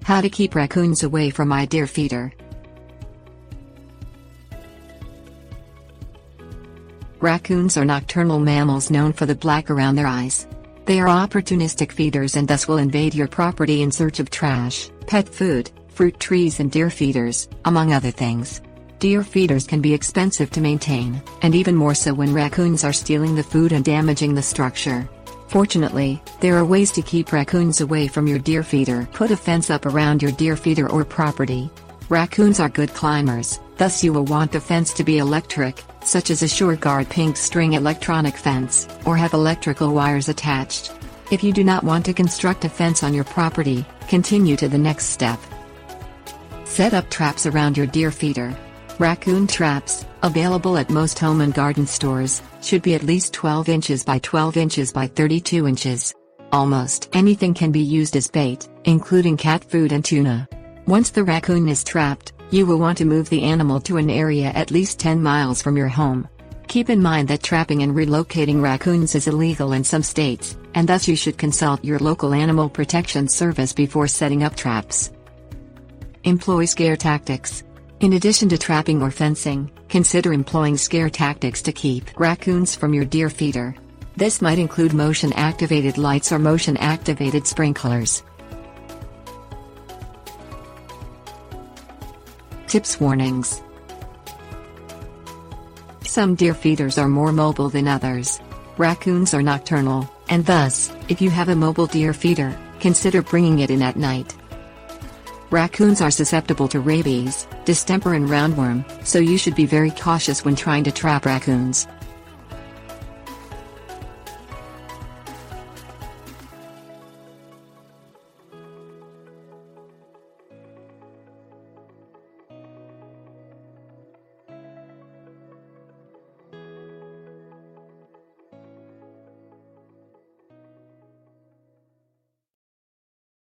How to keep raccoons away from my deer feeder. Raccoons are nocturnal mammals known for the black around their eyes. They are opportunistic feeders and thus will invade your property in search of trash, pet food, fruit trees and deer feeders, among other things. Deer feeders can be expensive to maintain, and even more so when raccoons are stealing the food and damaging the structure. Fortunately, there are ways to keep raccoons away from your deer feeder. Put a fence up around your deer feeder or property. Raccoons are good climbers, thus you will want the fence to be electric, such as a SureGuard pink string electronic fence, or have electrical wires attached. If you do not want to construct a fence on your property, continue to the next step. Set up traps around your deer feeder. Raccoon traps, available at most home and garden stores, should be at least 12 inches by 12 inches by 32 inches. Almost anything can be used as bait, including cat food and tuna. Once the raccoon is trapped, you will want to move the animal to an area at least 10 miles from your home. Keep in mind that trapping and relocating raccoons is illegal in some states, and thus you should consult your local animal protection service before setting up traps. Employ scare tactics. In addition to trapping or fencing, consider employing scare tactics to keep raccoons from your deer feeder. This might include motion-activated lights or motion-activated sprinklers. Tips. Warnings. Some deer feeders are more mobile than others. Raccoons are nocturnal, and thus, if you have a mobile deer feeder, consider bringing it in at night. Raccoons are susceptible to rabies, distemper and roundworm, so you should be very cautious when trying to trap raccoons.